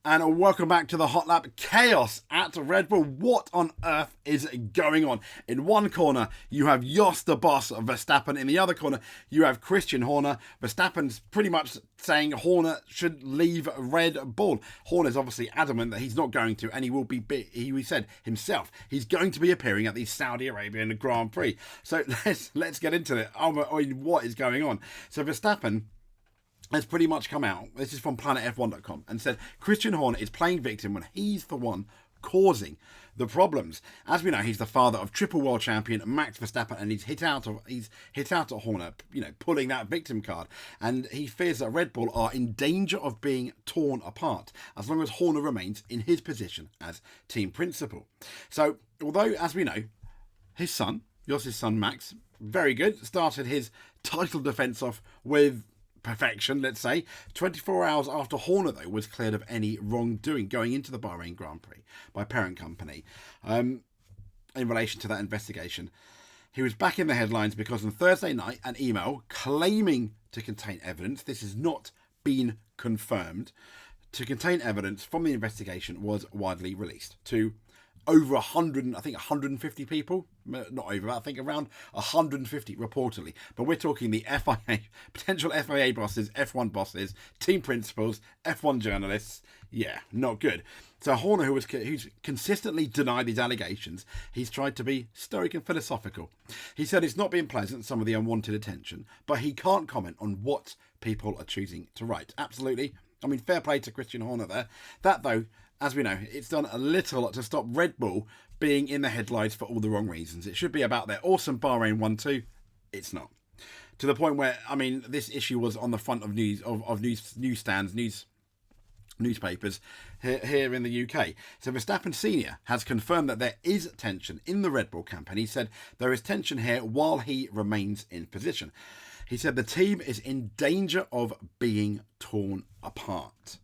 And welcome back to the Hot Lap. Chaos at Red Bull. What on earth is going on? In one corner, you have Jos the boss of Verstappen. In the other corner, you have Christian Horner. Verstappen's pretty much saying Horner should leave Red Bull. Horner's obviously adamant that he's not going to, and he will be, he said himself, he's going to be appearing at the Saudi Arabian Grand Prix. So let's get into it. What is going on? So Verstappen has pretty much come out, this is from planetf1.com, and said Christian Horner is playing victim when he's the one causing the problems. As we know, he's the father of triple world champion Max Verstappen, and he's hit out at Horner, pulling that victim card. And he fears that Red Bull are in danger of being torn apart as long as Horner remains in his position as team principal. So, although, as we know, his son, Jos's son Max, very good, started his title defence off with perfection, let's say. 24 hours after Horner, though, was cleared of any wrongdoing going into the Bahrain Grand Prix by parent company. In relation to that investigation, he was back in the headlines because on Thursday night, an email claiming to contain evidence, this has not been confirmed, to contain evidence from the investigation was widely released to over 100, I think 150 people, not over, I think around 150 reportedly. But we're talking the FIA, potential FIA bosses, F1 bosses, team principals, F1 journalists. Yeah, not good. So Horner, who's consistently denied these allegations, he's tried to be stoic and philosophical. He said it's not been pleasant, some of the unwanted attention, but he can't comment on what people are choosing to write. Absolutely. I mean, fair play to Christian Horner there. That, though, as we know, it's done a little to stop Red Bull being in the headlines for all the wrong reasons. It should be about their awesome Bahrain 1-2. It's not. To the point where, I mean, this issue was on the front of newsstands, newspapers here in the UK. So Verstappen Sr. has confirmed that there is tension in the Red Bull camp, and he said there is tension here while he remains in position. He said the team is in danger of being torn apart.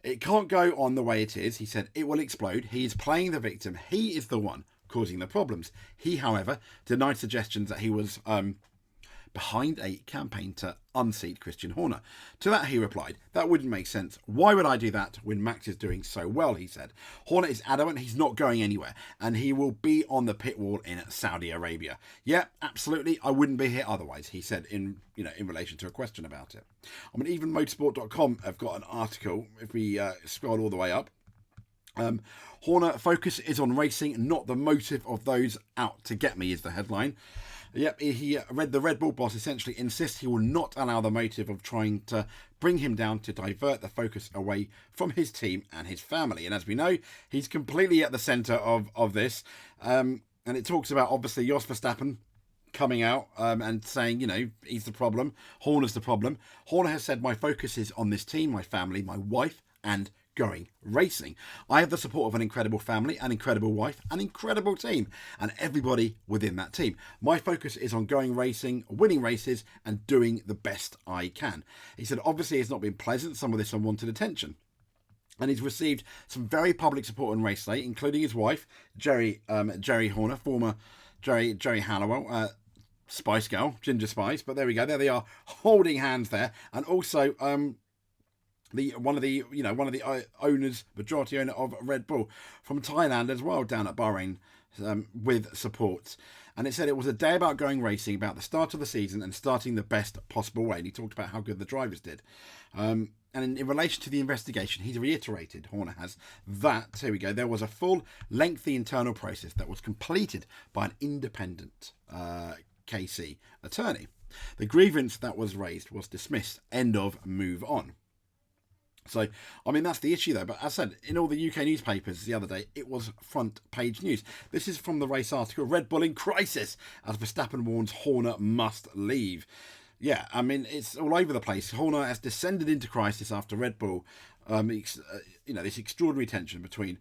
It can't go on the way it is. He said it will explode. He is playing the victim. He is the one causing the problems. He, however, denied suggestions that he was behind a campaign to unseat Christian Horner. To that he replied, that wouldn't make sense. Why would I do that when Max is doing so well, he said. Horner is adamant he's not going anywhere and he will be on the pit wall in Saudi Arabia. Yeah, absolutely. I wouldn't be here otherwise, he said in relation to a question about it. I mean, even motorsport.com have got an article, if we scroll all the way up. Horner focus is on racing, not the motive of those out to get me, is the headline. Yep, he read the Red Bull boss essentially insists he will not allow the motive of trying to bring him down to divert the focus away from his team and his family. And as we know, he's completely at the centre of this. And it talks about, obviously, Jos Verstappen coming out and saying, he's the problem. Horner's the problem. Horner has said, my focus is on this team, my family, my wife, and going racing. I have the support of an incredible family, an incredible wife, an incredible team, and everybody within that team. My focus is on going racing, winning races, and doing the best I can. He said, obviously, it's not been pleasant, some of this unwanted attention. And he's received some very public support on race day, including his wife, Jerry Horner, former Jerry Halliwell, Spice Girl, Ginger Spice. But there we go. There they are, holding hands there, and also one of the owners, majority owner of Red Bull from Thailand as well, down at Bahrain, with support. And it said it was a day about going racing, about the start of the season and starting the best possible way. And he talked about how good the drivers did. And in relation to the investigation, he's reiterated, Horner has, that, here we go, there was a full, lengthy internal process that was completed by an independent KC attorney. The grievance that was raised was dismissed. End of, move on. So, I mean, that's the issue, though. But as I said, in all the UK newspapers the other day, it was front page news. This is from the race article, Red Bull in crisis, as Verstappen warns Horner must leave. Yeah, I mean, it's all over the place. Horner has descended into crisis after Red Bull, this extraordinary tension between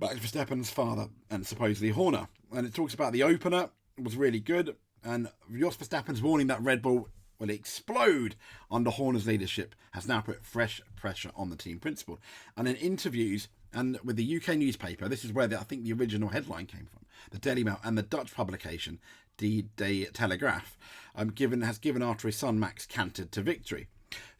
Max Verstappen's father and supposedly Horner. And it talks about the opener was really good. And Jos Verstappen's warning that Red Bull will explode under Horner's leadership has now put fresh pressure on the team principal. And in interviews and with the UK newspaper, this is where I think the original headline came from, the Daily Mail and the Dutch publication, De Telegraaf, has given after his son Max cantered to victory.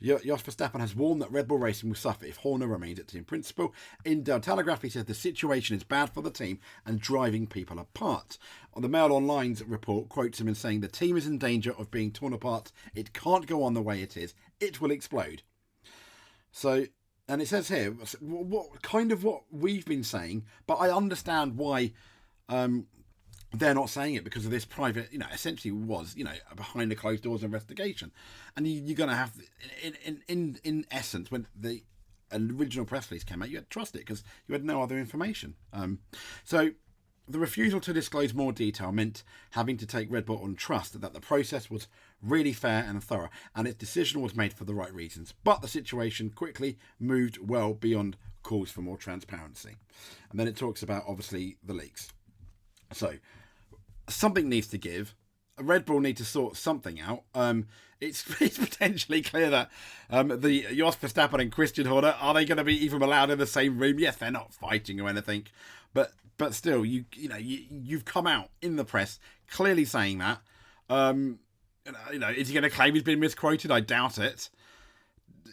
Jos Verstappen has warned that Red Bull Racing will suffer if Horner remains at team principal. In Der Telegraph, he said the situation is bad for the team and driving people apart. On the Mail Online's report quotes him in saying the team is in danger of being torn apart. It can't go on the way it is. It will explode. So, and it says here, what we've been saying, but I understand why they're not saying it because of this private, essentially was, behind the closed doors investigation. And you're going to have, in essence, when the original press release came out, you had to trust it because you had no other information. So the refusal to disclose more detail meant having to take Red Bull on trust that the process was really fair and thorough, and its decision was made for the right reasons. But the situation quickly moved well beyond calls for more transparency. And then it talks about, obviously, the leaks. So, something needs to give. Red Bull need to sort something out. It's potentially clear that the Jos Verstappen and Christian Horner, are they going to be even allowed in the same room? Yes, they're not fighting or anything, but still, you've come out in the press clearly saying that. Is he going to claim he's been misquoted? I doubt it.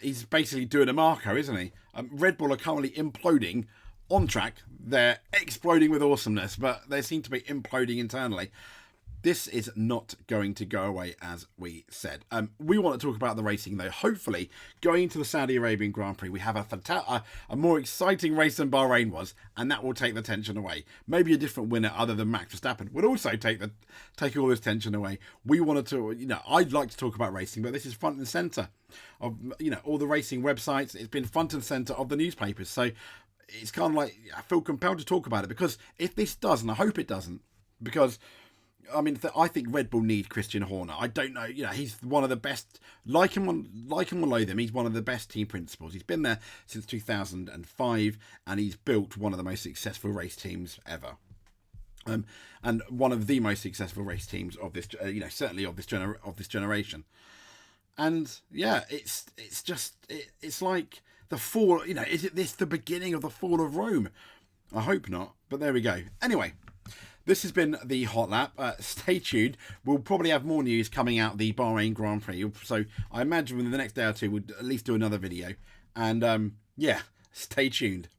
He's basically doing a Marco, isn't he? Red Bull are currently imploding on track. They're exploding with awesomeness, but they seem to be imploding internally. This is not going to go away, as we said. We want to talk about the racing, though. Hopefully, going into the Saudi Arabian Grand Prix, we have a more exciting race than Bahrain was, and that will take the tension away. Maybe a different winner other than Max Verstappen would also take all this tension away. We wanted to, I'd like to talk about racing, but this is front and centre of, all the racing websites. It's been front and centre of the newspapers. So it's kind of like I feel compelled to talk about it, because if this does, and I hope it doesn't, because I think Red Bull need Christian Horner. I don't know, he's one of the best. Like him or loathe him, he's one of the best team principals. He's been there since 2005, and he's built one of the most successful race teams ever. And one of the most successful race teams of this, certainly of this generation. And yeah, it's like the fall. Is it this the beginning of the fall of Rome? I hope not, but there we go. Anyway. This has been the Hot Lap. Stay tuned. We'll probably have more news coming out the Bahrain Grand Prix. So I imagine within the next day or two, we'll at least do another video. And stay tuned.